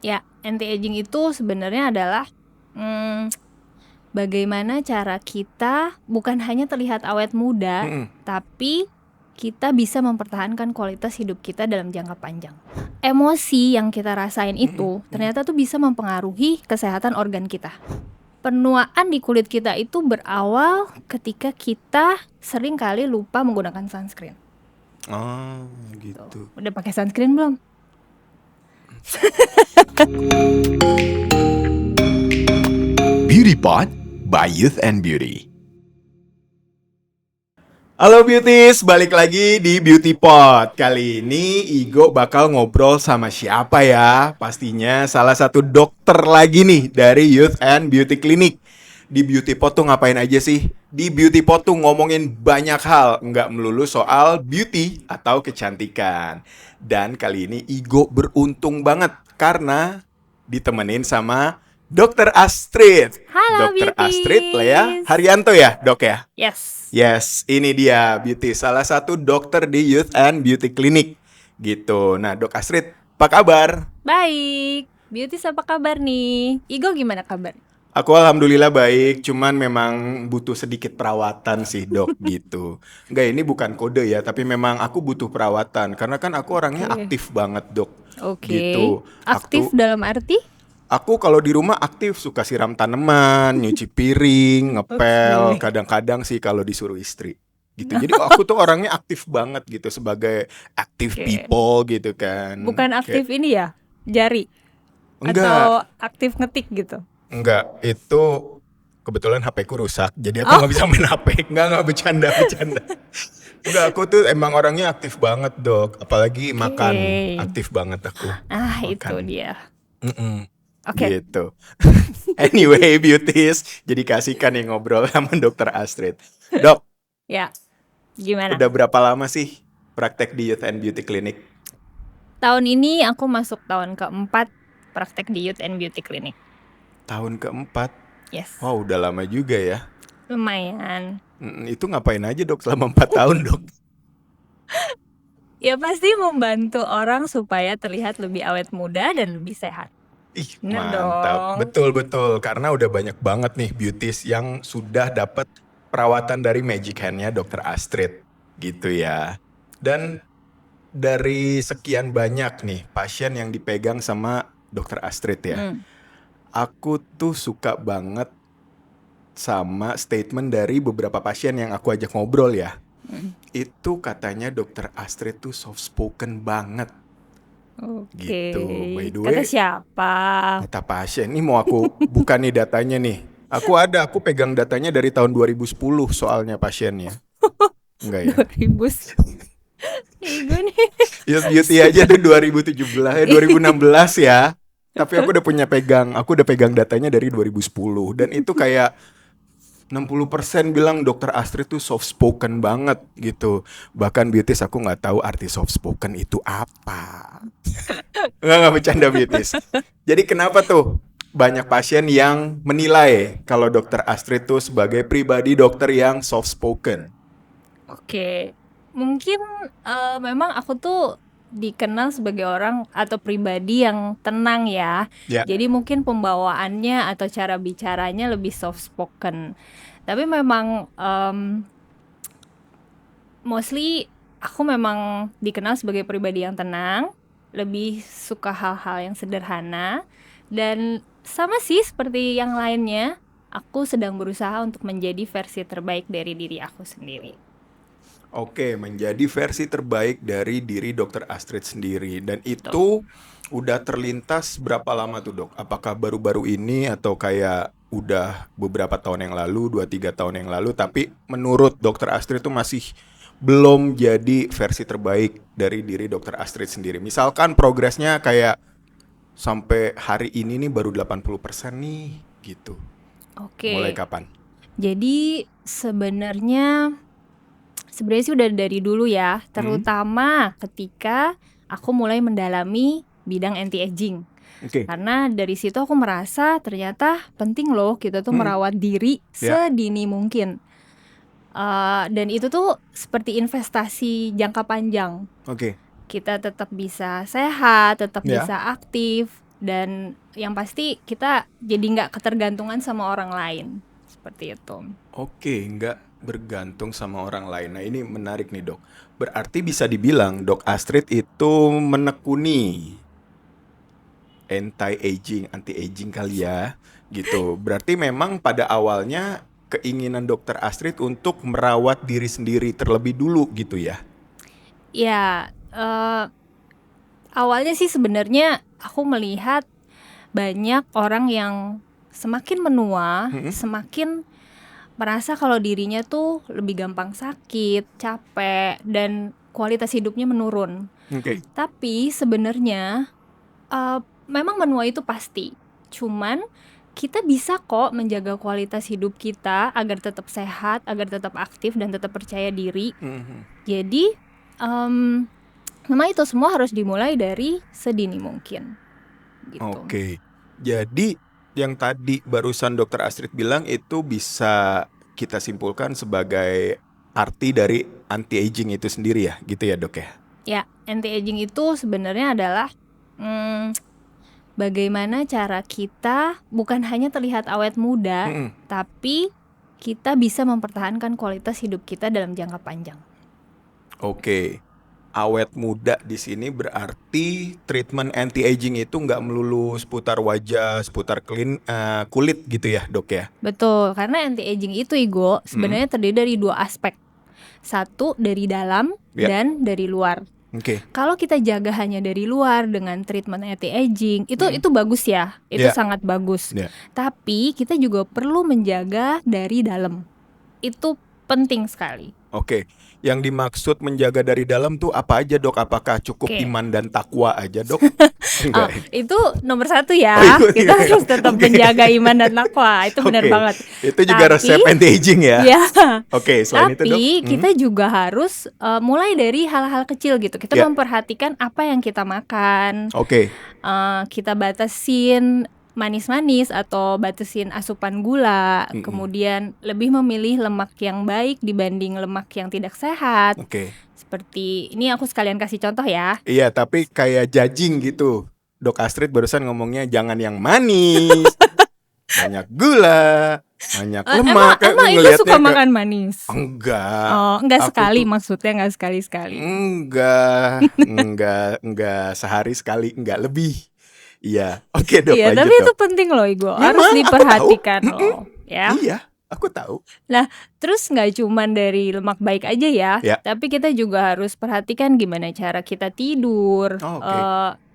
Ya, anti-aging itu sebenarnya adalah bagaimana cara kita bukan hanya terlihat awet muda, tapi kita bisa mempertahankan kualitas hidup kita dalam jangka panjang. Emosi yang kita rasain itu ternyata tuh bisa mempengaruhi kesehatan organ kita. Penuaan di kulit kita itu berawal ketika kita sering kali lupa menggunakan sunscreen. Oh, gitu. Udah pakai sunscreen belum? Beauty Pod by Youth and Beauty. Halo Beauties, balik lagi di Beauty Pod. Kali ini Igo bakal ngobrol sama siapa ya? Pastinya salah satu dokter lagi nih dari Youth and Beauty Clinic. Di Beauty Pod tuh ngapain aja sih? Di Beauty Pod tuh ngomongin banyak hal, nggak melulu soal beauty atau kecantikan. Dan kali ini Igo beruntung banget karena ditemenin sama Dokter Astrid. Halo Dokter Beauties. Astrid Lea Haryanto ya, Dok ya? Yes. Yes, ini dia Beauty, salah satu dokter di Youth and Beauty Clinic gitu. Nah, Dok Astrid, apa kabar? Baik. Beauties apa kabar nih? Igo gimana kabar? Aku alhamdulillah baik, cuman memang butuh sedikit perawatan sih, Dok, gitu. Enggak, ini bukan kode ya, tapi memang aku butuh perawatan karena kan aku orangnya aktif banget, Dok. Oke. Gitu. Aktif dalam arti? Aku kalau di rumah aktif, suka siram tanaman, nyuci piring, ngepel, kadang-kadang sih kalau disuruh istri gitu. Jadi aku tuh orangnya aktif banget gitu sebagai active people gitu kan. Bukan aktif ini ya? Jari? Enggak, Atau aktif ngetik gitu? enggak, itu kebetulan HP ku rusak, jadi aku nggak bisa main HP. Enggak bercanda. Enggak, aku tuh emang orangnya aktif banget, Dok. Apalagi makan, aktif banget aku. Ah, makan. itu dia. Oke. Gitu. Anyway, Beauties, jadi kasihkan nih ngobrol sama Dokter Astrid. Dok, Ya, gimana? udah berapa lama sih praktek di Youth and Beauty Clinic? Tahun ini aku masuk tahun keempat praktek di Youth and Beauty Clinic. Tahun keempat? Yes. Wow, udah lama juga ya. Lumayan. Itu ngapain aja, Dok, selama 4 tahun, Dok? Ya pasti membantu orang supaya terlihat lebih awet muda dan lebih sehat. Ih, Bener mantap. dong. Betul. Karena udah banyak banget nih beauties yang sudah dapat perawatan dari Magic Hand-nya Dr. Astrid. Gitu ya. Dan dari sekian banyak nih pasien yang dipegang sama Dr. Astrid ya. Aku tuh suka banget sama statement dari beberapa pasien yang aku ajak ngobrol ya. Itu katanya Dr. Astrid tuh soft spoken banget. Oke. Gitu. By the way, Kata siapa? Kata pasien, ini mau aku buka nih datanya nih. Aku pegang datanya dari tahun 2010 soalnya pasiennya. Enggak ya? 2000. Igo nih. Youth Beauty aja tuh 2016 ya. Tapi aku udah pegang datanya dari 2010. Dan itu kayak 60% bilang Dokter Astrid tuh soft spoken banget gitu. Bahkan Beauties aku nggak tahu arti soft spoken itu apa. Nggak bercanda Beauties. Jadi kenapa tuh banyak pasien yang menilai kalau Dokter Astrid tuh sebagai pribadi dokter yang soft spoken? Oke. Mungkin memang aku tuh dikenal sebagai orang atau pribadi yang tenang ya. Jadi mungkin pembawaannya atau cara bicaranya lebih soft spoken. Tapi memang mostly aku memang dikenal sebagai pribadi yang tenang, lebih suka hal-hal yang sederhana, dan sama sih seperti yang lainnya, aku sedang berusaha untuk menjadi versi terbaik dari diri aku sendiri. Oke, menjadi versi terbaik dari diri Dokter Astrid sendiri. Dan itu udah terlintas berapa lama tuh, Dok? Apakah baru-baru ini atau kayak udah beberapa tahun yang lalu, 2-3 tahun yang lalu, tapi menurut Dokter Astrid tuh masih belum jadi versi terbaik dari diri Dokter Astrid sendiri. Misalkan progresnya kayak sampai hari ini nih baru 80% nih gitu. Oke. Mulai kapan? Jadi sebenarnya sih udah dari dulu ya, terutama ketika aku mulai mendalami bidang anti-aging. Karena dari situ aku merasa ternyata penting loh kita tuh merawat diri sedini mungkin. Dan itu tuh seperti investasi jangka panjang. Kita tetap bisa sehat, tetap bisa aktif, Dan yang pasti kita jadi nggak ketergantungan sama orang lain. Seperti itu. Oke, nggak bergantung sama orang lain. Nah ini menarik nih dok. Berarti bisa dibilang dok Astrid itu menekuni anti-aging kali ya, gitu. Berarti memang pada awalnya keinginan dokter Astrid untuk merawat diri sendiri terlebih dulu gitu ya? Ya, awalnya sih sebenarnya aku melihat banyak orang yang semakin menua, semakin merasa kalau dirinya tuh lebih gampang sakit, capek, dan kualitas hidupnya menurun. Oke. Tapi sebenarnya memang menua itu pasti. Cuman kita bisa kok menjaga kualitas hidup kita agar tetap sehat, agar tetap aktif dan tetap percaya diri. Jadi memang itu semua harus dimulai dari sedini mungkin. Gitu. Oke. Jadi yang tadi barusan dokter Astrid bilang itu bisa kita simpulkan sebagai arti dari anti-aging itu sendiri ya, gitu ya dok ya? Ya, anti-aging itu sebenarnya adalah bagaimana cara kita bukan hanya terlihat awet muda, tapi kita bisa mempertahankan kualitas hidup kita dalam jangka panjang. Oke, awet muda di sini berarti treatment anti-aging itu nggak melulu seputar wajah, seputar kulit gitu ya dok ya? Betul, karena anti-aging itu Igo sebenarnya terdiri dari dua aspek. Satu dari dalam dan dari luar. Oke. Kalau kita jaga hanya dari luar dengan treatment anti-aging, itu bagus ya, itu sangat bagus. Tapi kita juga perlu menjaga dari dalam. Itu penting sekali. Oke, yang dimaksud menjaga dari dalam tuh apa aja dok? Apakah cukup iman dan takwa aja dok? Itu nomor satu ya, kita harus tetap menjaga iman dan takwa, itu benar banget. Itu juga resep anti-aging ya? Ya. Oke, selain itu dok? Tapi kita juga harus mulai dari hal-hal kecil gitu. Kita memperhatikan apa yang kita makan. Oke. Kita batasin manis-manis atau batasin asupan gula, kemudian lebih memilih lemak yang baik dibanding lemak yang tidak sehat. Seperti ini aku sekalian kasih contoh ya. Iya, tapi kayak judging gitu. Dok Astrid barusan ngomongnya jangan yang manis, banyak gula, banyak lemak. Emang Ibu suka makan manis? Enggak. Oh, enggak sekali maksudnya, enggak sekali-sekali. Enggak sehari sekali, enggak lebih. Iya, oke dok. Iya, tapi itu penting loh Igo, harus diperhatikan loh. Ya. Iya, aku tahu. Nah, terus nggak cuman dari lemak baik aja ya, tapi kita juga harus perhatikan gimana cara kita tidur,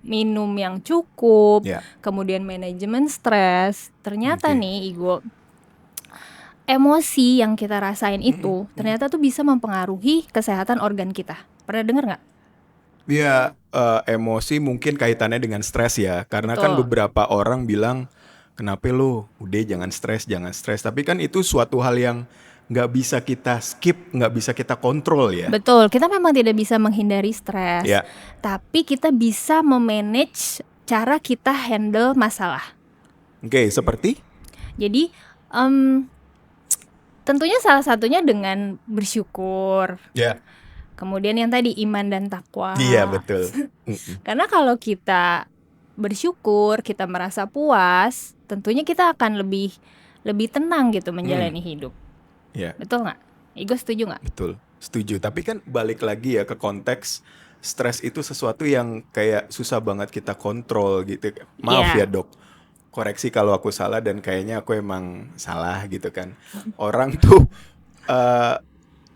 minum yang cukup, kemudian manajemen stres. Ternyata nih Igo, emosi yang kita rasain itu ternyata tuh bisa mempengaruhi kesehatan organ kita. Pernah dengar nggak? Ya, emosi mungkin kaitannya dengan stres ya. Karena kan beberapa orang bilang, kenapa lo udah jangan stres. Tapi kan itu suatu hal yang nggak bisa kita skip, nggak bisa kita kontrol ya. Betul, kita memang tidak bisa menghindari stres. Tapi kita bisa memanage cara kita handle masalah. Oke, seperti? Jadi tentunya salah satunya dengan bersyukur. Kemudian yang tadi iman dan takwa. Iya, betul. Karena kalau kita bersyukur, kita merasa puas, tentunya kita akan lebih tenang gitu menjalani hidup. Betul nggak? Igo setuju nggak? Betul, setuju. Tapi kan balik lagi ya ke konteks stres itu sesuatu yang kayak susah banget kita kontrol gitu. Maaf ya dok, koreksi kalau aku salah dan kayaknya aku emang salah gitu kan. Orang tuh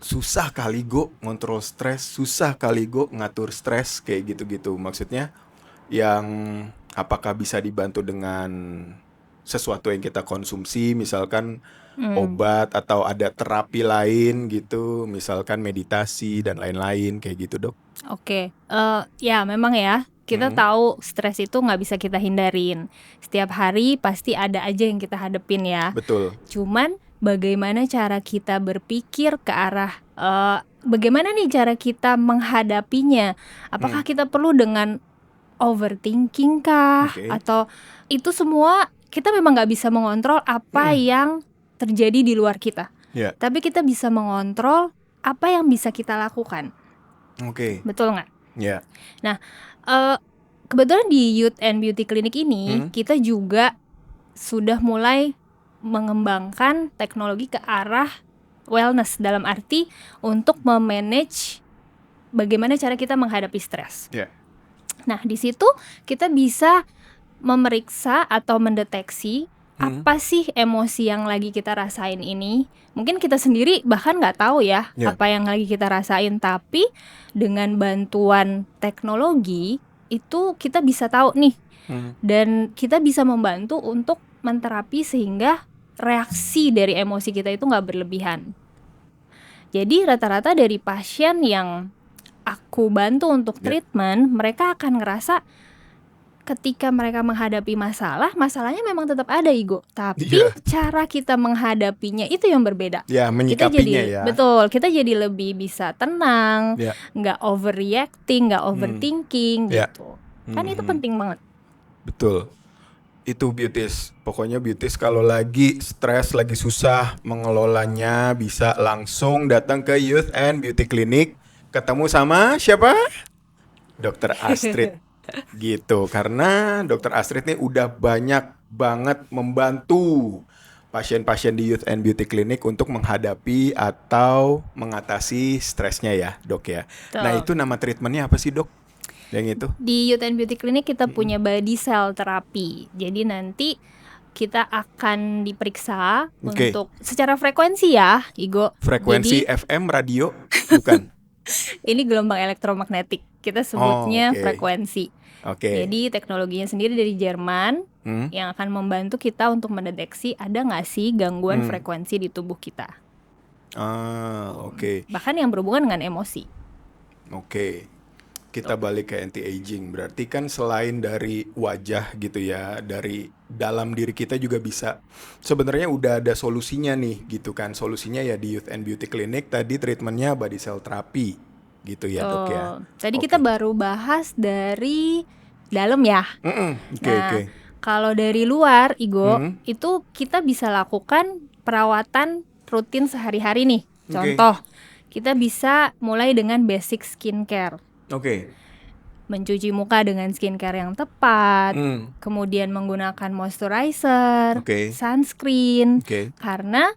susah kali Go ngontrol stres, susah kali Go ngatur stres kayak gitu-gitu. Maksudnya yang apakah bisa dibantu dengan sesuatu yang kita konsumsi, misalkan obat atau ada terapi lain gitu, misalkan meditasi dan lain-lain kayak gitu dok? Oke, ya memang ya. Kita tahu stres itu nggak bisa kita hindarin. Setiap hari pasti ada aja yang kita hadepin ya. Betul. Cuman bagaimana cara kita berpikir ke arah bagaimana nih cara kita menghadapinya? Apakah kita perlu dengan overthinking kah? Atau itu semua kita memang nggak bisa mengontrol apa yang terjadi di luar kita. Tapi kita bisa mengontrol apa yang bisa kita lakukan. Betul nggak? Iya. Nah, kebetulan di Youth and Beauty Clinic ini kita juga sudah mulai mengembangkan teknologi ke arah wellness, dalam arti untuk memanage bagaimana cara kita menghadapi stres. Nah, di situ kita bisa memeriksa atau mendeteksi apa sih emosi yang lagi kita rasain ini. Mungkin kita sendiri bahkan nggak tahu ya apa yang lagi kita rasain, tapi dengan bantuan teknologi itu kita bisa tahu nih, dan kita bisa membantu untuk menterapi sehingga reaksi dari emosi kita itu nggak berlebihan. Jadi rata-rata dari pasien yang aku bantu untuk treatment, mereka akan ngerasa ketika mereka menghadapi masalahnya memang tetap ada, Igo. Tapi cara kita menghadapinya itu yang berbeda. Menyikapinya Betul, kita jadi lebih bisa tenang, nggak overreacting, nggak overthinking gitu. Kan itu penting banget. Betul. Itu beauties. Pokoknya beauties kalau lagi stres, lagi susah mengelolanya, bisa langsung datang ke Youth and Beauty Clinic. Ketemu sama siapa? Dr. Astrid. Gitu, karena Dr. Astrid nih udah banyak banget membantu pasien-pasien di Youth and Beauty Clinic untuk menghadapi atau mengatasi stresnya ya, Dok ya. Nah, itu nama treatmentnya apa sih, Dok? Yang itu? Di Youth and Beauty Clinic kita punya body cell therapy. Jadi nanti kita akan diperiksa untuk secara frekuensi ya, Igo. Frekuensi FM radio, bukan? Ini gelombang elektromagnetik, kita sebutnya frekuensi. Jadi teknologinya sendiri dari Jerman yang akan membantu kita untuk mendeteksi ada nggak sih gangguan frekuensi di tubuh kita. Bahkan yang berhubungan dengan emosi. Kita balik ke anti-aging. Berarti kan selain dari wajah gitu ya, dari dalam diri kita juga bisa. Sebenarnya udah ada solusinya nih gitu kan. Solusinya ya di Youth and Beauty Clinic tadi treatmentnya body cell therapy gitu ya, Dok ya. Tadi kita baru bahas dari dalam ya. Kalau dari luar, Igo, itu kita bisa lakukan perawatan rutin sehari-hari nih. Contoh, kita bisa mulai dengan basic skincare. Mencuci muka dengan skincare yang tepat, kemudian menggunakan moisturizer, sunscreen, karena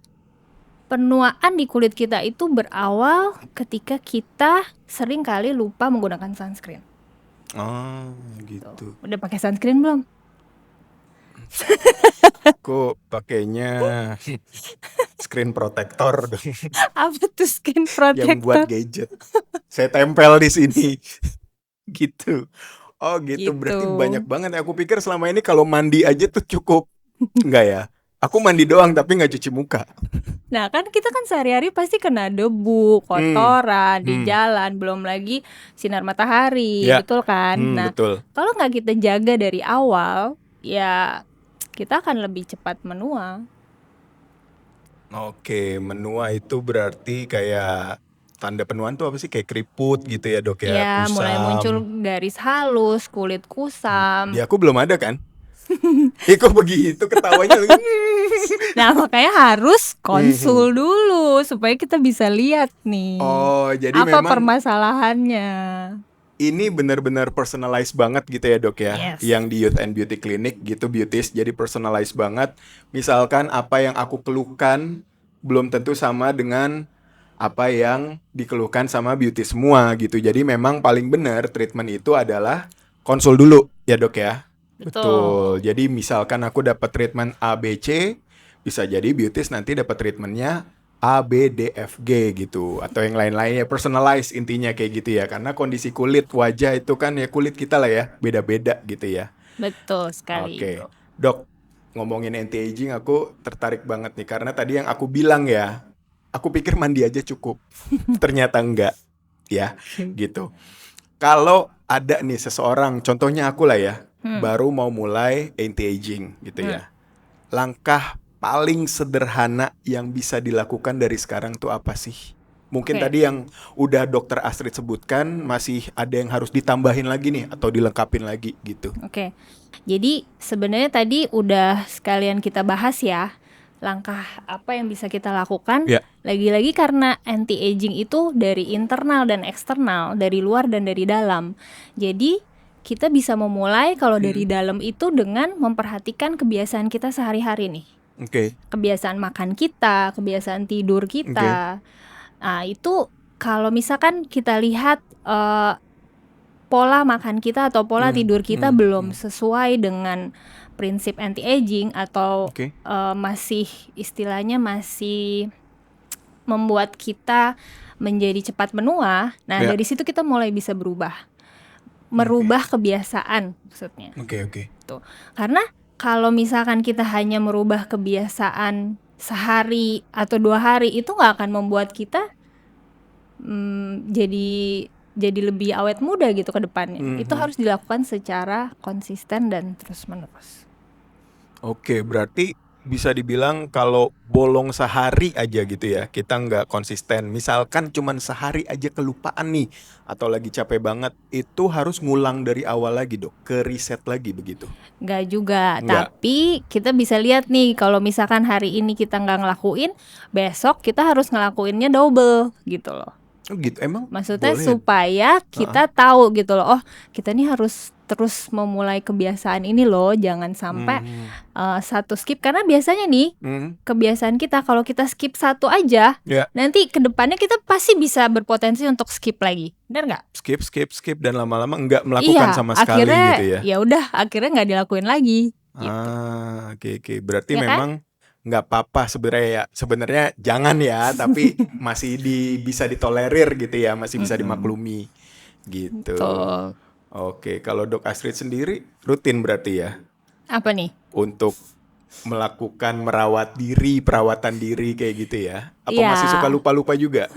penuaan di kulit kita itu berawal ketika kita sering kali lupa menggunakan sunscreen. Gitu. Udah pakai sunscreen belum? Kok pakainya screen protector dong. Apa tuh screen protector? Yang buat gadget. Saya tempel di sini. Gitu. Gitu. Berarti banyak banget. Aku pikir selama ini kalau mandi aja tuh cukup. Enggak ya? Aku mandi doang tapi nggak cuci muka. Nah kan kita kan sehari-hari pasti kena debu, kotoran di jalan, belum lagi sinar matahari, betul kan? Nah kalau nggak kita jaga dari awal, ya kita akan lebih cepat menua. Menua itu berarti kayak tanda penuaan tuh apa sih? Kayak keriput gitu ya, Dok ya? Ya, kusam. mulai muncul garis halus, kulit kusam. Ya aku belum ada kan? Kok begitu ketawanya? Nah makanya harus konsul dulu supaya kita bisa lihat nih jadi apa memang permasalahannya. Ini benar-benar personalized banget gitu ya, Dok ya. Yang di Youth and Beauty Clinic gitu, beauties, jadi personalized banget. Misalkan apa yang aku keluhkan belum tentu sama dengan apa yang dikeluhkan sama beauty semua gitu. Jadi memang paling benar treatment itu adalah konsul dulu ya, Dok ya. Betul. Jadi misalkan aku dapat treatment A, B, C, bisa jadi beauties nanti dapat treatmentnya A, B, D, F, G gitu. Atau yang lain-lainnya, personalized intinya kayak gitu ya. Karena kondisi kulit, wajah itu kan ya kulit kita lah ya, beda-beda gitu ya. Betul sekali. Dok, ngomongin anti-aging aku tertarik banget nih. Karena tadi yang aku bilang ya, aku pikir mandi aja cukup. Ternyata enggak ya, gitu. Kalau ada nih seseorang, contohnya aku lah ya, baru mau mulai anti-aging gitu ya. Langkah paling sederhana yang bisa dilakukan dari sekarang tuh apa sih? Mungkin tadi yang udah Dokter Astrid sebutkan, masih ada yang harus ditambahin lagi nih atau dilengkapin lagi gitu. Jadi sebenarnya tadi udah sekalian kita bahas ya, langkah apa yang bisa kita lakukan. Lagi-lagi karena anti-aging itu dari internal dan eksternal, dari luar dan dari dalam. Jadi kita bisa memulai kalau dari dalam itu dengan memperhatikan kebiasaan kita sehari-hari nih. Kebiasaan makan kita, kebiasaan tidur kita. Nah, itu kalau misalkan kita lihat pola makan kita atau pola tidur kita belum sesuai dengan prinsip anti-aging atau masih istilahnya masih membuat kita menjadi cepat menua. Nah, dari situ kita mulai bisa merubah kebiasaan maksudnya. Tuh. Karena kalau misalkan kita hanya merubah kebiasaan sehari atau 2 hari, itu nggak akan membuat kita jadi lebih awet muda gitu ke depannya. Itu harus dilakukan secara konsisten dan terus menerus. Berarti bisa dibilang kalau bolong sehari aja gitu ya, kita nggak konsisten. Misalkan cuman sehari aja kelupaan nih, atau lagi capek banget, itu harus ngulang dari awal lagi dok, ke riset lagi begitu? Nggak juga, tapi kita bisa lihat nih, kalau misalkan hari ini kita nggak ngelakuin, besok kita harus ngelakuinnya double gitu loh. Gitu, emang maksudnya boleh? Supaya kita tahu gitu loh, kita nih harus terus memulai kebiasaan ini loh, jangan sampai satu skip. Karena biasanya nih kebiasaan kita kalau kita skip satu aja, nanti kedepannya kita pasti bisa berpotensi untuk skip lagi, benar nggak? Skip dan lama-lama nggak melakukan sama sekali akhirnya, gitu ya? Ya udah, akhirnya nggak dilakuin lagi. Oke. Berarti ya memang nggak apa-apa sebenarnya jangan ya, tapi masih bisa ditolerir gitu ya, masih bisa dimaklumi gitu. Oke, kalau Dok Astrid sendiri rutin berarti ya? Apa nih? Untuk melakukan perawatan diri kayak gitu ya? Apa masih suka lupa-lupa juga?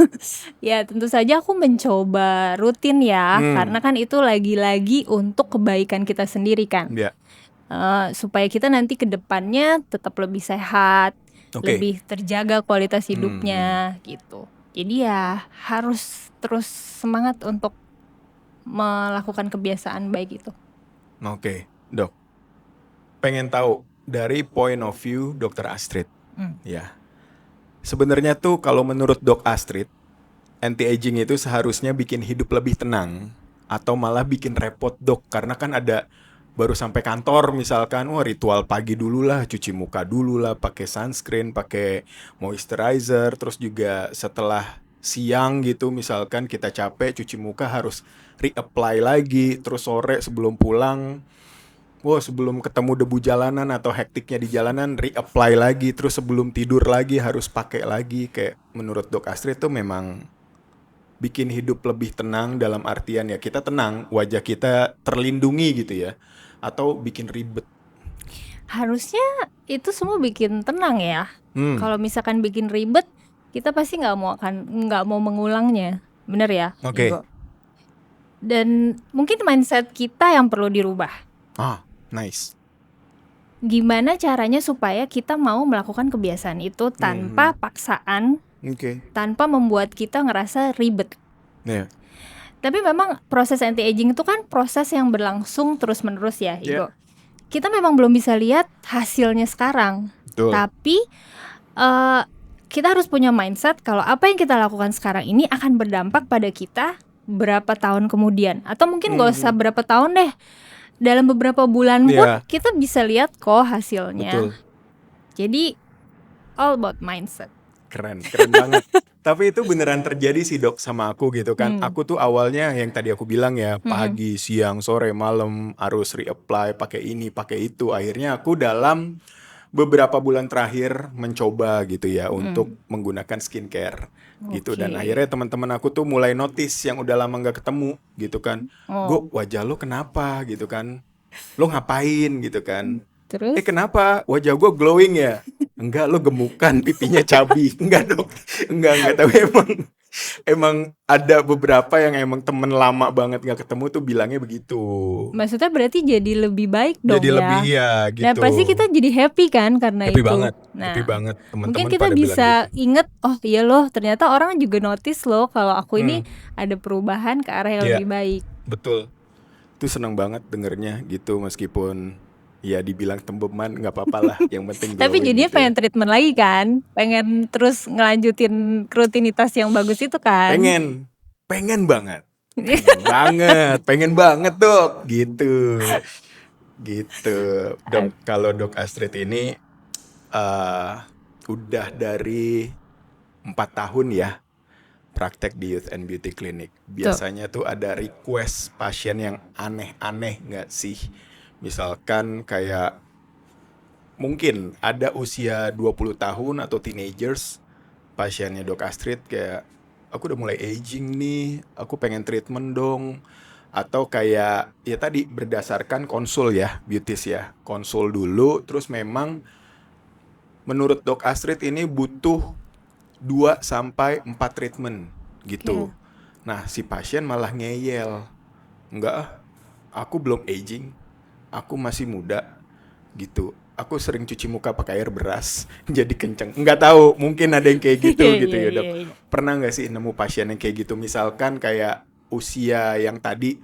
Ya tentu saja aku mencoba rutin ya, karena kan itu lagi-lagi untuk kebaikan kita sendiri kan. Supaya kita nanti ke depannya tetap lebih sehat, lebih terjaga kualitas hidupnya gitu. Jadi ya harus terus semangat untuk melakukan kebiasaan baik itu. Dok, pengen tahu dari point of view Dr. Astrid ya. Sebenarnya tuh kalau menurut Dok Astrid, anti-aging itu seharusnya bikin hidup lebih tenang atau malah bikin repot dok? Karena kan ada baru sampai kantor misalkan, ritual pagi dulu lah, cuci muka dulu lah, pakai sunscreen, pakai moisturizer, terus juga setelah siang gitu misalkan kita capek cuci muka harus reapply lagi, terus sore sebelum pulang, sebelum ketemu debu jalanan atau hektiknya di jalanan reapply lagi, terus sebelum tidur lagi harus pakai lagi. Kayak menurut Dok Astrid tuh memang bikin hidup lebih tenang dalam artian ya kita tenang, wajah kita terlindungi gitu ya, atau bikin ribet? Harusnya itu semua bikin tenang ya. Kalau misalkan bikin ribet, kita pasti nggak mau mengulangnya, bener ya? Dan mungkin mindset kita yang perlu dirubah. Nice. Gimana caranya supaya kita mau melakukan kebiasaan itu tanpa paksaan, tanpa membuat kita ngerasa ribet. Tapi memang proses anti-aging itu kan proses yang berlangsung terus-menerus ya, Igo. Kita memang belum bisa lihat hasilnya sekarang. Tapi kita harus punya mindset kalau apa yang kita lakukan sekarang ini akan berdampak pada kita berapa tahun kemudian. Atau mungkin gak usah berapa tahun deh, dalam beberapa bulan pun kita bisa lihat kok hasilnya. Jadi all about mindset. Keren banget. Tapi itu beneran terjadi sih dok sama aku gitu kan. Aku tuh awalnya yang tadi aku bilang ya, pagi, siang, sore, malam harus reapply, pakai ini, pakai itu. Akhirnya aku dalam beberapa bulan terakhir mencoba gitu ya untuk menggunakan skincare gitu. Dan akhirnya teman-teman aku tuh mulai notice yang udah lama gak ketemu gitu kan. Wajah lo kenapa gitu kan, lo ngapain gitu kan. Terus? Kenapa wajah gue glowing ya? Enggak, lo gemukan, pipinya cabi. Enggak dok, enggak. Tapi emang ada beberapa yang emang temen lama banget gak ketemu tuh bilangnya begitu. Maksudnya berarti jadi lebih baik dong jadi lebih ya gitu. Nah pasti kita jadi happy kan karena happy itu. Happy banget. Teman-teman mungkin kita bisa gitu. Inget, iya loh ternyata orang juga notice loh kalau aku ini ada perubahan ke arah yang lebih baik. Betul. Itu seneng banget dengernya gitu, meskipun ya dibilang tembeman nggak apa-apa lah, yang penting tapi jadinya gitu pengen treatment lagi kan, pengen terus ngelanjutin rutinitas yang bagus itu kan. Pengen banget. Pengen banget Dok, gitu. Dok. Kalau Dok Astrid ini eh udah dari 4 tahun ya praktek di Youth and Beauty Clinic. Tuh. Biasanya tuh ada request pasien yang aneh-aneh nggak sih? Misalkan kayak mungkin ada usia 20 tahun atau teenagers, pasiennya Dok Astrid kayak, aku udah mulai aging nih, aku pengen treatment dong. Atau kayak, ya tadi berdasarkan konsul ya, beauties ya. Konsul dulu, terus memang menurut Dok Astrid ini butuh 2 sampai 4 treatment gitu. Oke. Nah, si pasien malah ngeyel. Enggak ah, aku belum aging, aku masih muda gitu. Aku sering cuci muka pakai air beras, jadi kenceng. Enggak tahu, mungkin ada yang kayak gitu Iya, gitu iya, ya Dok. iya, iya. Pernah nggak sih nemu pasien yang kayak gitu? Misalkan kayak usia yang tadi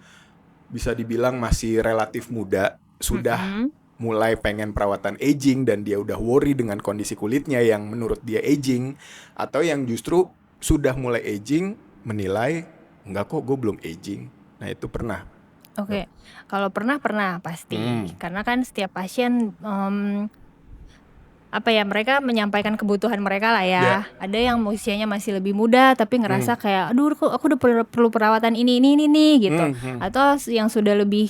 bisa dibilang masih relatif muda, sudah Mm-mm. mulai pengen perawatan aging dan dia udah worry dengan kondisi kulitnya yang menurut dia aging, atau yang justru sudah mulai aging menilai enggak kok gue belum aging. Nah itu pernah Dok. Oke, kalau pernah pasti, Hmm. karena kan setiap pasien apa ya, mereka menyampaikan kebutuhan mereka lah Ya. ya. Ada yang usianya masih lebih muda tapi Hmm. ngerasa kayak, aduh aku udah perlu perawatan ini nih gitu. Hmm. Atau yang sudah lebih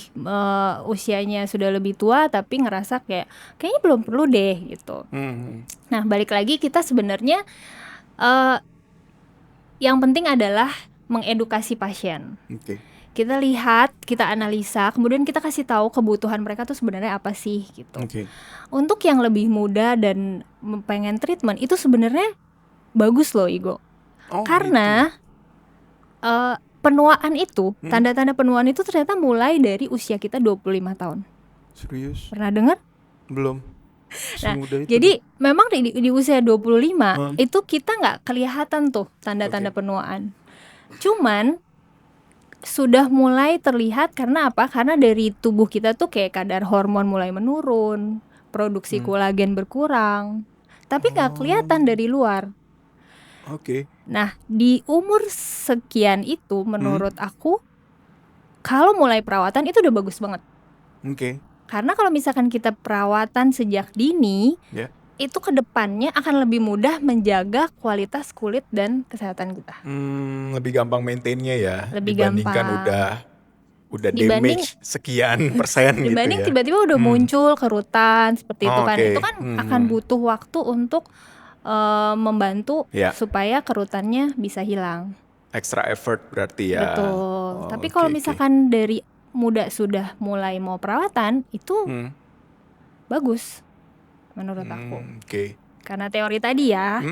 usianya sudah lebih tua tapi ngerasa kayak kayaknya belum perlu deh gitu. Hmm. Nah balik lagi kita sebenarnya yang penting adalah mengedukasi pasien. Oke. Kita lihat, kita analisa, kemudian kita kasih tahu kebutuhan mereka tuh sebenarnya apa sih gitu. Oke. Untuk yang lebih muda dan pengen treatment itu sebenarnya bagus loh Igo. Oh Karena penuaan itu, gitu. tanda-tanda penuaan itu ternyata mulai dari usia kita 25 tahun. Serius? Pernah dengar? Belum. Nah, Semudah itu. jadi memang di usia 25 itu kita nggak kelihatan tuh tanda-tanda Oke. penuaan. Cuman sudah mulai terlihat karena apa? Karena dari tubuh kita tuh kayak kadar hormon mulai menurun, produksi kolagen berkurang, tapi nggak kelihatan dari luar. Oke. Nah, di umur sekian itu menurut aku kalau mulai perawatan itu udah bagus banget. Oke. Karena kalau misalkan kita perawatan sejak dini, Ya. itu kedepannya akan lebih mudah menjaga kualitas kulit dan kesehatan kita. Lebih gampang maintainnya ya, Lebih dibandingkan gampang. udah Dibanding- damage sekian persen gitu Dibanding ya. tiba-tiba udah muncul kerutan seperti itu Oh, kan, oke. itu kan akan butuh waktu untuk membantu Ya. supaya kerutannya bisa hilang. Extra effort berarti ya. Betul. Oh, Tapi oke, kalau oke. misalkan dari muda sudah mulai mau perawatan itu bagus menurut aku. Oke. Karena teori tadi ya.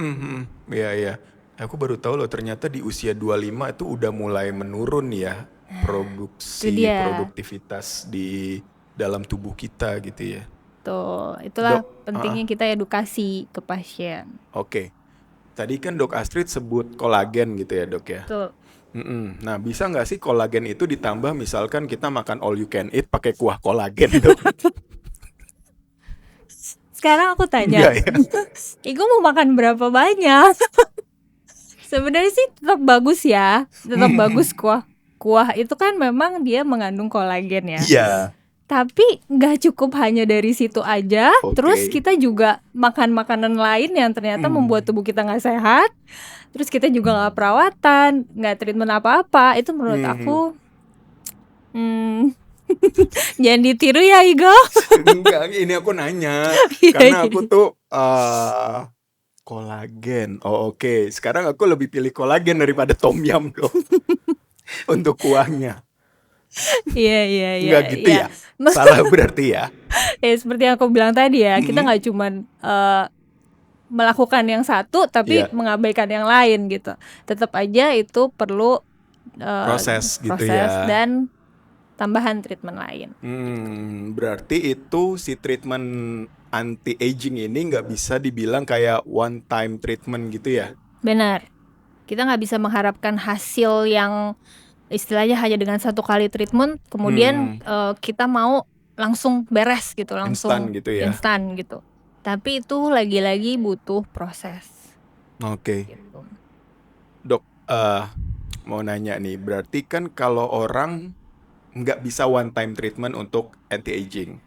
Iya. Aku baru tahu loh ternyata di usia 25 itu udah mulai menurun ya produksi itu dia. produktivitas di dalam tubuh kita gitu ya. Tuh, itulah Dok, pentingnya kita edukasi ke pasien. Oke. Tadi kan Dok Astrid sebut kolagen gitu ya Dok ya. Tuh. Nah, bisa nggak sih kolagen itu ditambah misalkan kita makan all you can eat pakai kuah kolagen Dok? Sekarang aku tanya, Enggak ya? Igo mau makan berapa banyak? Sebenarnya sih tetap bagus ya, tetap bagus kuah itu kan memang dia mengandung kolagen ya. Iya. Tapi nggak cukup hanya dari situ aja. Oke. Terus kita juga makan makanan lain yang ternyata membuat tubuh kita nggak sehat. Terus kita juga nggak perawatan, nggak treatment apa-apa. Itu menurut aku jangan ditiru ya Igo. Enggak, ini aku nanya karena aku tuh kolagen. Oh, oke. Sekarang aku lebih pilih kolagen daripada tom yum loh. Untuk kuahnya. Iya. Enggak gitu ya? Salah berarti ya. Ya seperti yang aku bilang tadi ya, kita nggak cuman melakukan yang satu tapi Iya. mengabaikan yang lain gitu. Tetap aja itu perlu Proses gitu ya. dan tambahan treatment lain. Berarti itu si treatment anti aging ini nggak bisa dibilang kayak one time treatment gitu ya? Benar. Kita nggak bisa mengharapkan hasil yang istilahnya hanya dengan satu kali treatment kemudian kita mau langsung beres gitu, langsung Instan gitu ya? instan gitu. Tapi itu lagi-lagi butuh proses. Oke. Gitu. Dok, mau nanya nih, berarti kan kalau orang nggak bisa one time treatment untuk anti-aging,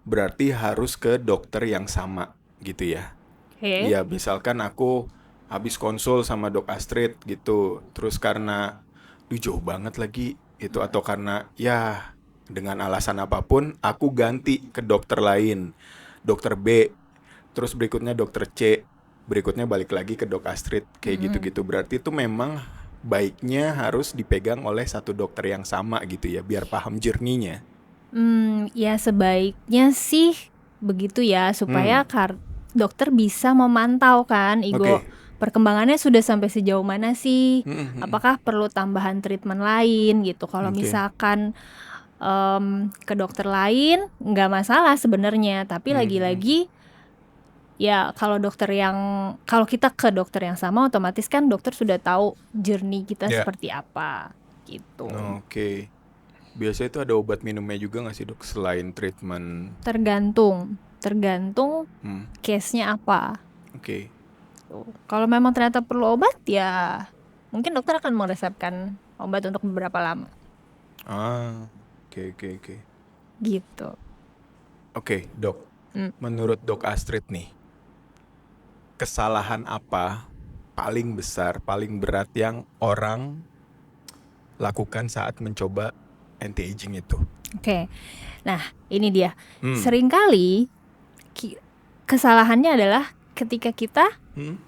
berarti harus ke dokter yang sama gitu ya. Oke. Iya, misalkan aku habis konsul sama Dok Astrid gitu, terus karena jauh banget lagi itu, atau karena ya dengan alasan apapun aku ganti ke dokter lain, dokter B, terus berikutnya dokter C, berikutnya balik lagi ke Dok Astrid, kayak gitu-gitu. Berarti itu memang baiknya harus dipegang oleh satu dokter yang sama gitu ya, biar paham journey-nya. Ya sebaiknya sih begitu ya, supaya dokter bisa memantau kan Igo, Oke. perkembangannya sudah sampai sejauh mana sih, apakah perlu tambahan treatment lain gitu. Kalau Oke. misalkan ke dokter lain nggak masalah sebenarnya, tapi lagi-lagi ya kalau kita ke dokter yang sama, otomatis kan dokter sudah tahu journey kita Ya. seperti apa gitu. Oke. Biasanya itu ada obat minumnya juga nggak sih dok selain treatment? Tergantung case-nya apa. Oke. Tuh. Kalau memang ternyata perlu obat, ya mungkin dokter akan meresepkan obat untuk beberapa lama Oke. gitu. Oke, dok. Menurut Dok Astrid nih, kesalahan apa paling besar, paling berat yang orang lakukan saat mencoba anti-aging itu? Oke. Nah, ini dia. Seringkali kesalahannya adalah ketika kita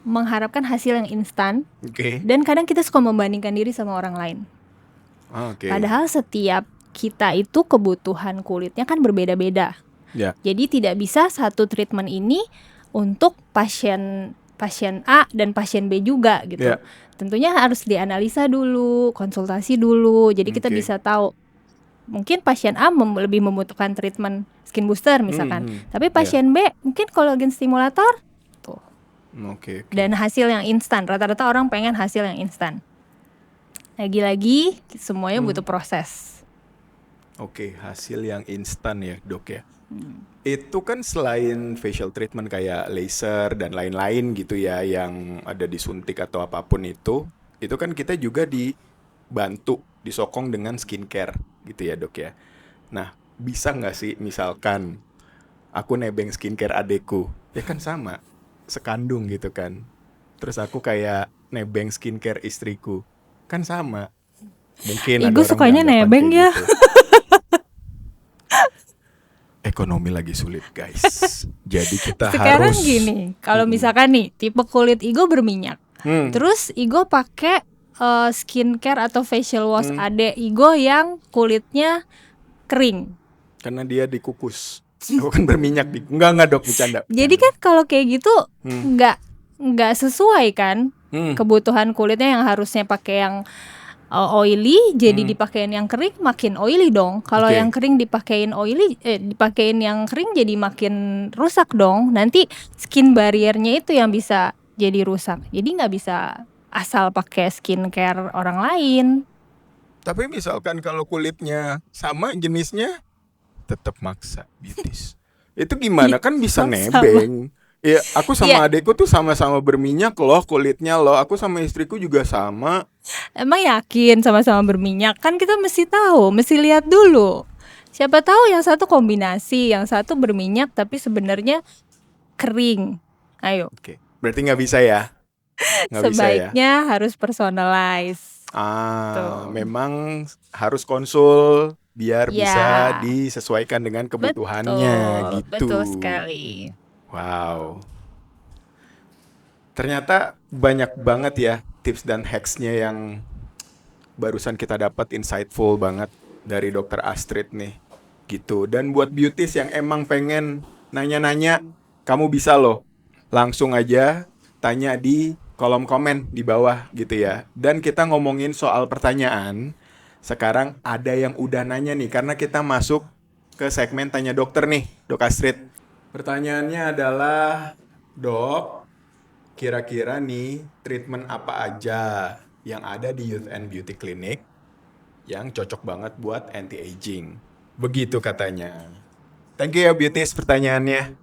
mengharapkan hasil yang instan, Oke. dan kadang kita suka membandingkan diri sama orang lain. Oke. Padahal setiap kita itu kebutuhan kulitnya kan berbeda-beda. Ya. Jadi tidak bisa satu treatment ini untuk pasien A dan pasien B juga gitu. Ya. Tentunya harus dianalisa dulu, konsultasi dulu. Jadi kita Oke. bisa tahu mungkin pasien A lebih membutuhkan treatment skin booster misalkan, tapi pasien B mungkin kolagen stimulator tuh. Oke. Dan hasil yang instan, rata-rata orang pengen hasil yang instan. Lagi-lagi semuanya butuh proses. Oke, hasil yang instan ya dok ya. Itu kan selain facial treatment kayak laser dan lain-lain gitu ya, yang ada disuntik atau apapun itu kan kita juga dibantu, disokong dengan skincare gitu ya dok ya. Nah, bisa nggak sih misalkan aku nebeng skincare adekku, ya kan sama, sekandung gitu kan. Terus aku kayak nebeng skincare istriku, kan sama. Mungkin ada Igo orang sukanya beranggapan nebeng kayak ya. gitu. Ekonomi lagi sulit guys. Jadi kita Sekarang harus gini, kalau misalkan nih tipe kulit Igo berminyak, terus Igo pakai skincare atau facial wash ade Igo yang kulitnya kering. karena dia dikukus. Aku kan berminyak enggak dok, bercanda. Jadi kan kalau kayak gitu nggak sesuai kan kebutuhan kulitnya, yang harusnya pakai yang oily jadi dipakein yang kering, makin oily dong. Kalau Oke. yang kering dipakein oily, dipakein yang kering jadi makin rusak dong. Nanti skin barriernya itu yang bisa jadi rusak. Jadi nggak bisa asal pakai skincare orang lain. Tapi misalkan kalau kulitnya sama jenisnya, tetap maksa beauties. Itu gimana? Kan bisa nebeng. Ya, aku sama adekku tuh sama-sama berminyak loh kulitnya loh. Aku sama istriku juga sama. Emang yakin sama-sama berminyak? Kan kita mesti tahu, mesti lihat dulu. Siapa tahu yang satu kombinasi, yang satu berminyak tapi sebenarnya kering. Ayo. Oke. Berarti nggak bisa ya? Nggak bisa ya? Sebaiknya harus personalize. Memang harus konsul biar Ya. bisa disesuaikan dengan kebutuhannya gitu. Betul sekali. Wow. Ternyata banyak banget ya tips dan hacksnya yang barusan kita dapat, insightful banget dari Dr. Astrid nih gitu. Dan buat beauties yang emang pengen nanya-nanya, kamu bisa loh langsung aja tanya di kolom komen di bawah gitu ya. Dan kita ngomongin soal pertanyaan, sekarang ada yang udah nanya nih, karena kita masuk ke segmen tanya dokter nih, Dok Astrid. Pertanyaannya adalah, dok, kira-kira nih treatment apa aja yang ada di Youth and Beauty Clinic yang cocok banget buat anti-aging? Begitu katanya. Thank you ya beauties pertanyaannya.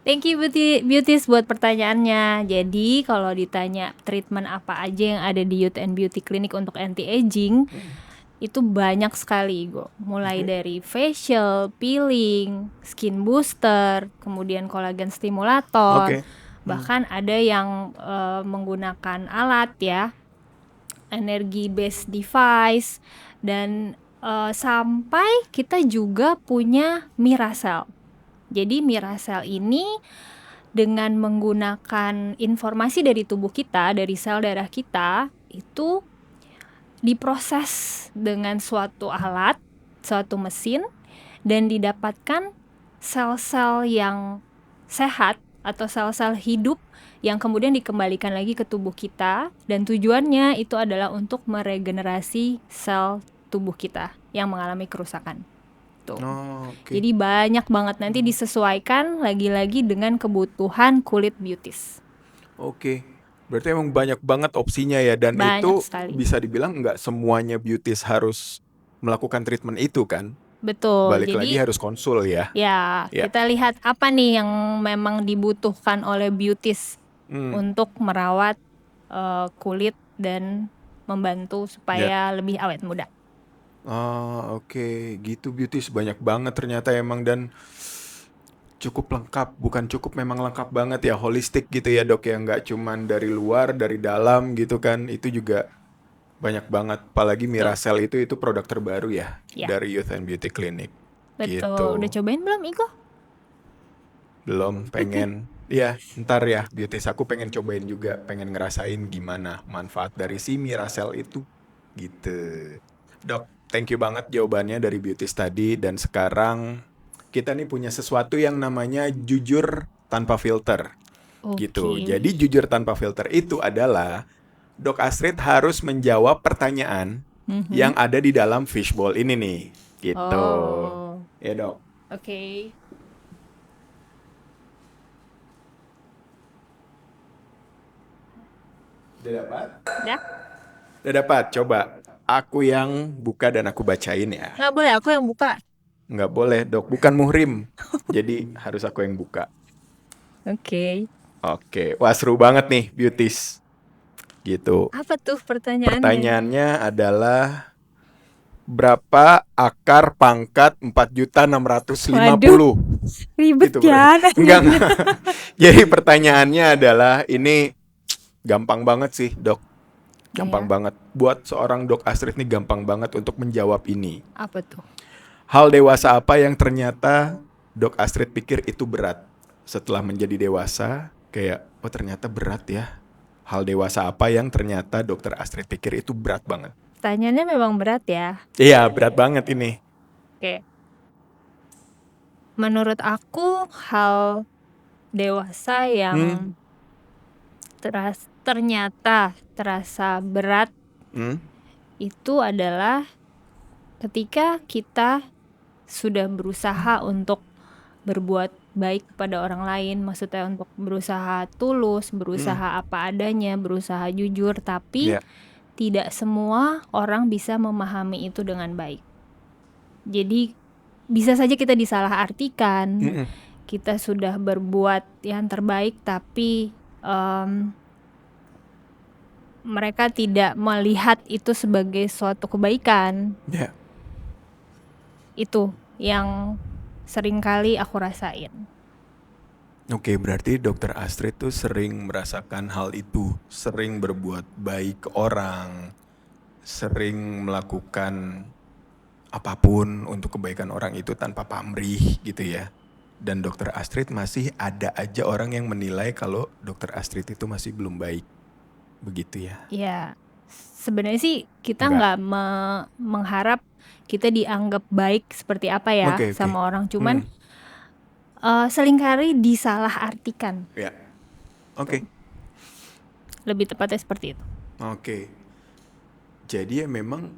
Thank you Beauties buat pertanyaannya. Jadi kalau ditanya treatment apa aja yang ada di Youth and Beauty Clinic untuk anti-aging, itu banyak sekali Go. Mulai dari facial, peeling, skin booster, kemudian kolagen stimulator. Bahkan ada yang menggunakan alat ya, energi based device, dan sampai kita juga punya Miracell. Jadi Miracell ini dengan menggunakan informasi dari tubuh kita, dari sel darah kita, itu diproses dengan suatu alat, suatu mesin, dan didapatkan sel-sel yang sehat atau sel-sel hidup yang kemudian dikembalikan lagi ke tubuh kita, dan tujuannya itu adalah untuk meregenerasi sel tubuh kita yang mengalami kerusakan. Jadi banyak banget, nanti disesuaikan lagi-lagi dengan kebutuhan kulit Beauties. Berarti emang banyak banget opsinya ya, dan Banyak itu sekali. bisa dibilang nggak semuanya Beauties harus melakukan treatment itu kan? Betul. Balik Jadi lagi harus konsul ya. ya, kita lihat apa nih yang memang dibutuhkan oleh Beauties untuk merawat kulit dan membantu supaya lebih awet muda. Gitu Beauties, banyak banget ternyata emang, dan cukup lengkap, bukan cukup, memang lengkap banget ya, holistik gitu ya dok ya, nggak cuman dari luar, dari dalam gitu kan, itu juga banyak banget. Apalagi Miracell itu produk terbaru ya, dari Youth and Beauty Clinic. Betul. Gitu. Udah cobain belum Iko? Belum, pengen. Ya ntar ya Beauties, aku pengen cobain juga, pengen ngerasain gimana manfaat dari si Miracell itu gitu. Dok, thank you banget jawabannya dari Beauties tadi. Dan sekarang kita nih punya sesuatu yang namanya jujur tanpa filter. Gitu. Jadi jujur tanpa filter itu adalah Dok Astrid harus menjawab pertanyaan yang ada di dalam fishbowl ini nih. Gitu. Ya dok. Oke. Udah dapat? Udah dapat. Coba aku yang buka dan aku bacain ya. Nggak boleh aku yang buka. Nggak boleh dok, bukan muhrim. Jadi harus aku yang buka. Oke. Wah seru banget nih Beauties. Gitu. Apa tuh pertanyaannya? Pertanyaannya adalah berapa akar pangkat 4.650.000? Waduh, ribet gitu, ya. Enggak. Jadi pertanyaannya adalah, ini gampang banget sih dok. Gampang banget. Buat seorang Dok Astrid nih gampang banget untuk menjawab ini. Apa tuh? Hal dewasa apa yang ternyata Dok Astrid pikir itu berat? Setelah menjadi dewasa, kayak, oh ternyata berat ya. Hal dewasa apa yang ternyata Dokter Astrid pikir itu berat banget? Pertanyaannya memang berat ya. Iya, berat banget ini. Oke. Menurut aku hal dewasa yang ternyata terasa berat itu adalah ketika kita sudah berusaha untuk berbuat baik kepada orang lain, maksudnya untuk berusaha tulus, berusaha apa adanya, berusaha jujur, tapi tidak semua orang bisa memahami itu dengan baik. Jadi bisa saja kita disalahartikan, kita sudah berbuat yang terbaik, tapi mereka tidak melihat itu sebagai suatu kebaikan. Itu yang seringkali aku rasain. Oke, berarti Dokter Astrid tuh sering merasakan hal itu, sering berbuat baik ke orang, sering melakukan apapun untuk kebaikan orang itu tanpa pamrih gitu ya. Dan Dokter Astrid masih ada aja orang yang menilai kalau Dokter Astrid itu masih belum baik. Begitu ya? Ya, sebenarnya sih kita nggak mengharap kita dianggap baik seperti apa ya sama orang, cuman seringkali disalahartikan. Ya. Lebih tepatnya seperti itu. Jadi ya memang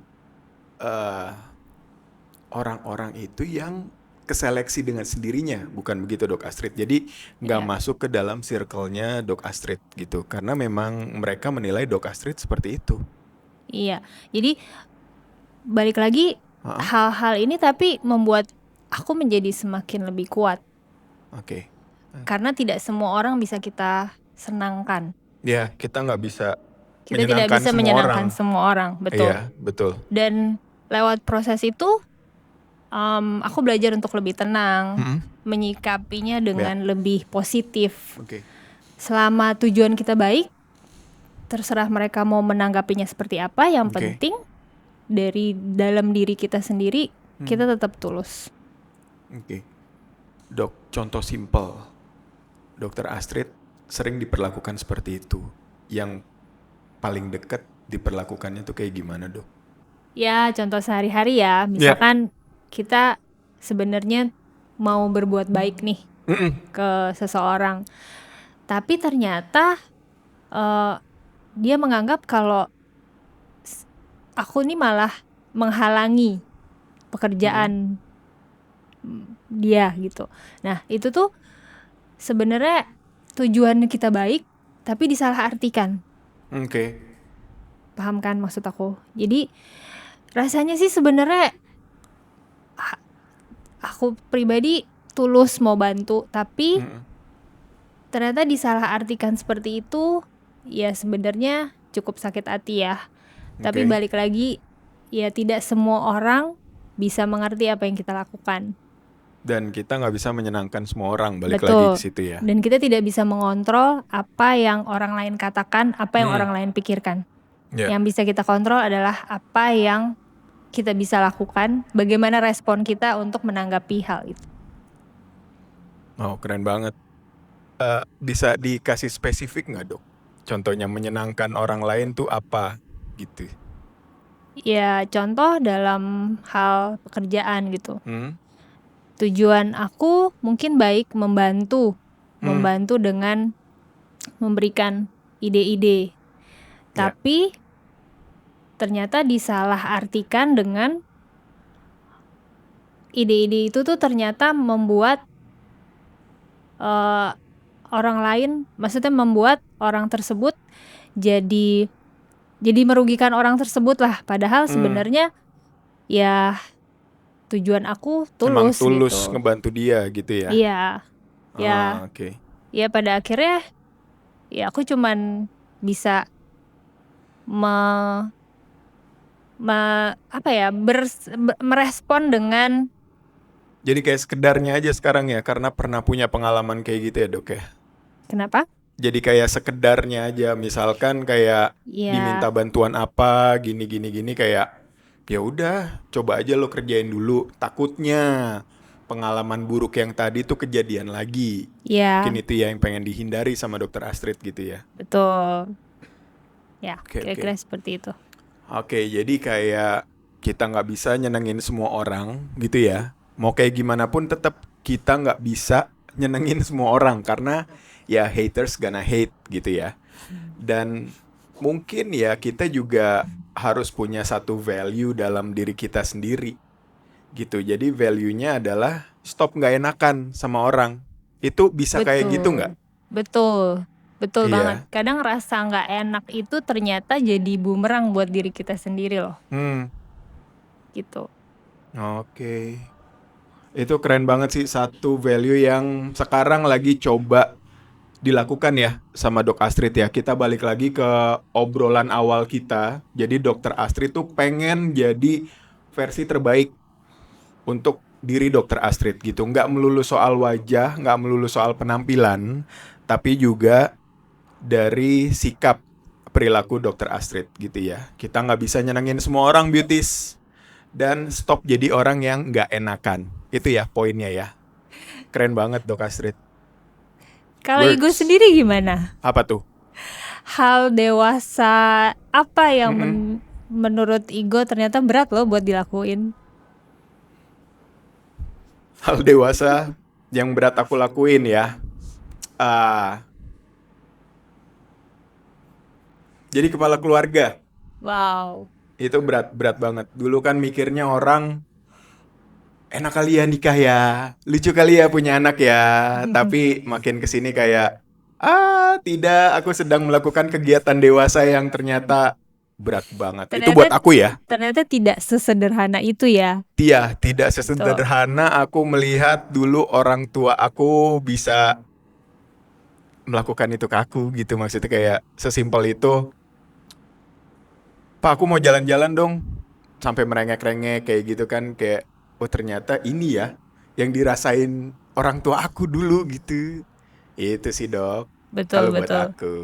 orang-orang itu yang keseleksi dengan sendirinya, bukan begitu Dok Astrid? Jadi nggak masuk ke dalam circle-nya Dok Astrid gitu, karena memang mereka menilai Dok Astrid seperti itu. Iya, jadi balik lagi hal-hal ini tapi membuat aku menjadi semakin lebih kuat. Karena tidak semua orang bisa kita senangkan. Ya, kita nggak bisa Kita tidak menyenangkan bisa semua menyenangkan orang. semua orang, betul. Iya, betul. Dan lewat proses itu, aku belajar untuk lebih tenang, menyikapinya dengan lebih positif. Oke. Selama tujuan kita baik, terserah mereka mau menanggapinya seperti apa. Yang penting dari dalam diri kita sendiri, kita tetap tulus. Oke. Dok, contoh simpel. Dokter Astrid sering diperlakukan seperti itu. Yang paling dekat diperlakukannya tuh kayak gimana, Dok? Ya, contoh sehari-hari ya. Misalkan kita sebenarnya mau berbuat baik nih ke seseorang, tapi ternyata dia menganggap kalau aku nih malah menghalangi pekerjaan dia gitu. Nah, itu tuh sebenarnya tujuan kita baik, tapi disalahartikan. Oke. Paham kan maksud aku? Jadi rasanya sih sebenarnya aku pribadi tulus mau bantu, tapi ternyata disalahartikan seperti itu, ya sebenarnya cukup sakit hati ya. Tapi balik lagi, ya tidak semua orang bisa mengerti apa yang kita lakukan. Dan kita nggak bisa menyenangkan semua orang, balik Betul. lagi ke situ ya. Dan kita tidak bisa mengontrol apa yang orang lain katakan, apa yang orang lain pikirkan. Yang bisa kita kontrol adalah apa yang kita bisa lakukan, bagaimana respon kita untuk menanggapi hal itu. Oh, keren banget. Bisa dikasih spesifik nggak, Dok? Contohnya menyenangkan orang lain tuh apa gitu? Ya contoh dalam hal pekerjaan gitu. Tujuan aku mungkin baik membantu dengan memberikan ide-ide. Tapi ternyata disalahartikan dengan ide-ide itu tuh ternyata membuat orang lain, maksudnya membuat orang tersebut jadi merugikan orang tersebut lah. Padahal sebenarnya ya tujuan aku tulus. Emang tulus gitu. ngebantu dia gitu ya? Iya. Oke. Ya pada akhirnya ya aku cuman bisa merespon dengan. Jadi kayak sekedarnya aja sekarang ya, karena pernah punya pengalaman kayak gitu ya, Dok ya? Kenapa? Jadi kayak sekedarnya aja, misalkan kayak diminta bantuan apa, gini kayak ya udah, coba aja lo kerjain dulu. Takutnya pengalaman buruk yang tadi tuh kejadian lagi. Mungkin itu ya yang pengen dihindari sama Dokter Astrid gitu ya. Betul. Ya, kira-kira seperti itu. Oke, jadi kayak kita nggak bisa nyenengin semua orang gitu ya. Mau kayak gimana pun tetap kita nggak bisa nyenengin semua orang karena ya haters gonna hate gitu ya. Dan mungkin ya kita juga harus punya satu value dalam diri kita sendiri gitu. Jadi value-nya adalah stop nggak enakan sama orang. Itu bisa kayak gitu nggak? Betul banget. Kadang rasa nggak enak itu ternyata jadi bumerang buat diri kita sendiri loh. Gitu. Oke. Itu keren banget sih, satu value yang sekarang lagi coba dilakukan ya sama Dok Astrid ya. Kita balik lagi ke obrolan awal kita. Jadi Dokter Astrid tuh pengen jadi versi terbaik untuk diri Dokter Astrid gitu. Nggak melulu soal wajah, nggak melulu soal penampilan, tapi juga dari sikap perilaku Dokter Astrid gitu ya. Kita nggak bisa nyenengin semua orang, beauties. Dan stop jadi orang yang nggak enakan. Itu ya poinnya ya. Keren banget Dok Astrid. Kalau Igo sendiri gimana? Apa tuh? Hal dewasa apa yang menurut Igo ternyata berat loh buat dilakuin? Hal dewasa yang berat aku lakuin ya. Jadi kepala keluarga. Wow. Itu berat banget. Dulu kan mikirnya orang enak kali ya nikah ya, lucu kali ya punya anak ya. Tapi makin kesini kayak tidak, aku sedang melakukan kegiatan dewasa yang ternyata berat banget. Itu buat aku ya. Ternyata tidak sesederhana itu ya. Iya, tidak sesederhana aku melihat dulu orang tua aku bisa melakukan itu ke aku gitu. Maksudnya kayak sesimpel itu, Pak aku mau jalan-jalan dong, sampai merengek-rengek kayak gitu kan. Kayak oh ternyata ini ya yang dirasain orang tua aku dulu gitu. Itu sih dok, Betul, kalau buat betul. aku.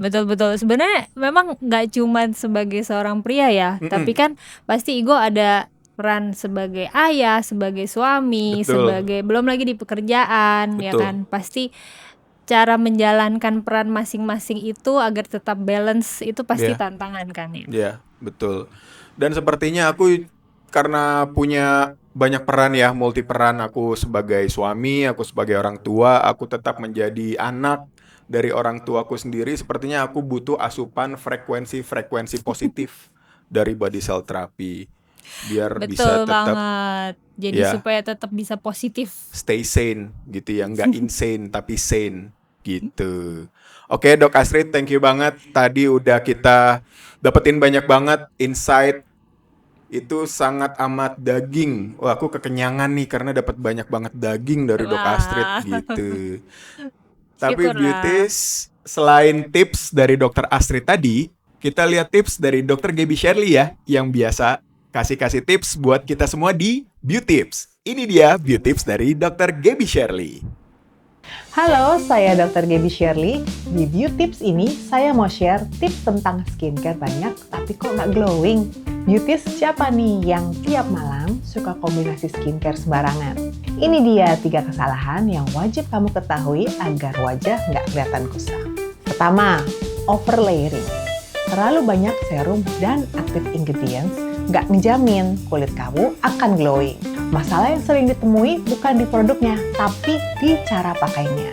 Betul. Sebenarnya memang nggak cuma sebagai seorang pria ya, tapi kan pasti Igo ada peran sebagai ayah, sebagai suami, Betul, sebagai belum lagi di pekerjaan, ya betul. kan. Pasti cara menjalankan peran masing-masing itu agar tetap balance itu pasti Ya, tantangan kan ya. ya, betul. Dan sepertinya aku karena punya banyak peran ya, multi peran. Aku sebagai suami, aku sebagai orang tua, aku tetap menjadi anak dari orang tuaku sendiri. Sepertinya aku butuh asupan frekuensi positif dari body cell therapy biar bisa Betul tetap banget. Jadi ya supaya tetap bisa positif. stay sane gitu ya, nggak insane tapi sane gitu. Oke Dok Astrid, thank you banget. Tadi udah kita dapetin banyak banget insight, itu sangat amat daging. Wah aku kekenyangan nih karena dapat banyak banget daging dari Dok Astrid Wah, gitu. Tapi syukurlah. beauties, selain tips dari Dokter Astrid tadi, kita lihat tips dari Dokter Gaby Shirley ya, yang biasa kasih tips buat kita semua di Beauty Tips. Ini dia Beauty Tips dari Dokter Gaby Shirley. Halo, saya Dr. Gaby Shirley. Di Beauty Tips ini, saya mau share tips tentang skincare banyak, tapi kok nggak glowing? Beauties siapa nih yang tiap malam suka kombinasi skincare sembarangan? Ini dia 3 kesalahan yang wajib kamu ketahui agar wajah nggak kelihatan kusam. Pertama, overlayering. Terlalu banyak serum dan active ingredients nggak menjamin kulit kamu akan glowing. Masalah yang sering ditemui bukan di produknya, tapi di cara pakainya.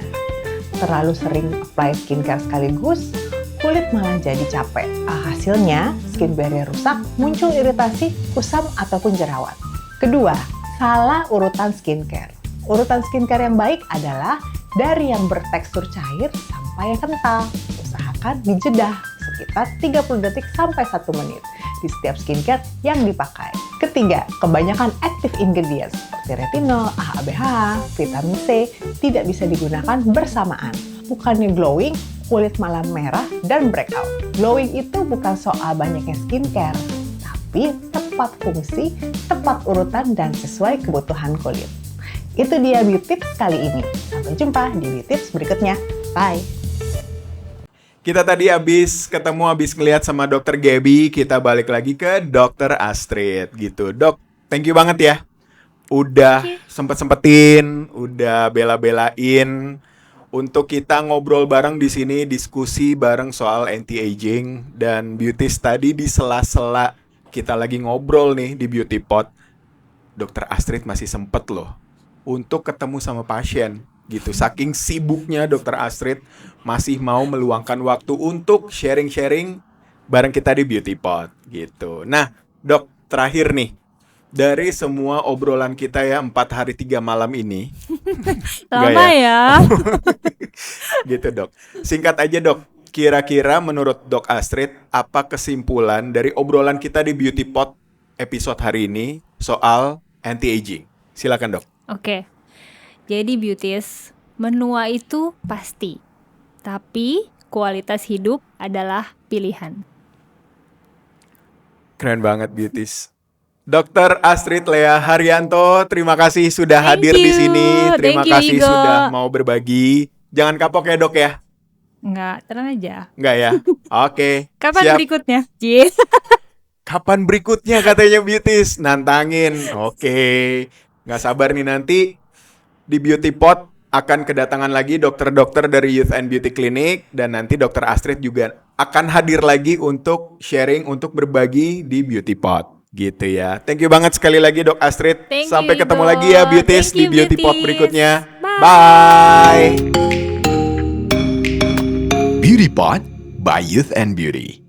Terlalu sering apply skincare sekaligus, kulit malah jadi capek. Hasilnya, skin barrier rusak, muncul iritasi, kusam, ataupun jerawat. Kedua, salah urutan skincare. Urutan skincare yang baik adalah dari yang bertekstur cair sampai yang kental. Usahakan dijedah sekitar 30 detik sampai 1 menit di setiap skincare yang dipakai. Ketiga, kebanyakan active ingredients seperti retinol, AHA/BH, vitamin C tidak bisa digunakan bersamaan. Bukannya glowing, kulit malah merah dan breakout. Glowing itu bukan soal banyaknya skincare, tapi tepat fungsi, tepat urutan, dan sesuai kebutuhan kulit. Itu dia Beauty Tips kali ini. Sampai jumpa di Beauty Tips berikutnya. Bye! Kita tadi habis ngeliat sama Dokter Gaby, kita balik lagi ke Dokter Astrid gitu. Dok, thank you banget ya. Udah sempet-sempetin, udah bela-belain untuk kita ngobrol bareng di sini, diskusi bareng soal anti-aging dan beauties. Tadi di sela-sela kita lagi ngobrol nih di Beauty Pot, Dokter Astrid masih sempet loh untuk ketemu sama pasien gitu. Saking sibuknya Dokter Astrid masih mau meluangkan waktu untuk sharing-sharing bareng kita di Beauty Pot gitu. Nah, Dok, terakhir nih, dari semua obrolan kita ya 4 hari 3 malam ini. Lama ya. Gitu Dok. Singkat aja Dok, kira-kira menurut Dok Astrid, apa kesimpulan dari obrolan kita di Beauty Pot episode hari ini soal anti-aging? Silakan Dok. Oke. Jadi beauties, menua itu pasti. Tapi kualitas hidup adalah pilihan. Keren banget beauties. Dokter Astrid Lea Haryanto, terima kasih sudah hadir di sini. Terima kasih Igo. sudah mau berbagi. Jangan kapok ya Dok ya. Enggak, tenang aja. Enggak ya? Oke. Kapan siap. berikutnya? Kapan berikutnya katanya beauties? Nantangin. Oke. Nggak sabar nih nanti di Beauty Pot akan kedatangan lagi dokter-dokter dari Youth and Beauty Clinic, dan nanti Dokter Astrid juga akan hadir lagi untuk sharing, untuk berbagi di Beauty Pot gitu ya. Thank you banget sekali lagi Dok Astrid. Thank Sampai you, ketemu Igo. lagi ya beauties Thank you, di Beauty Pot beauties. berikutnya. Bye. Beauty Pot by Youth and Beauty.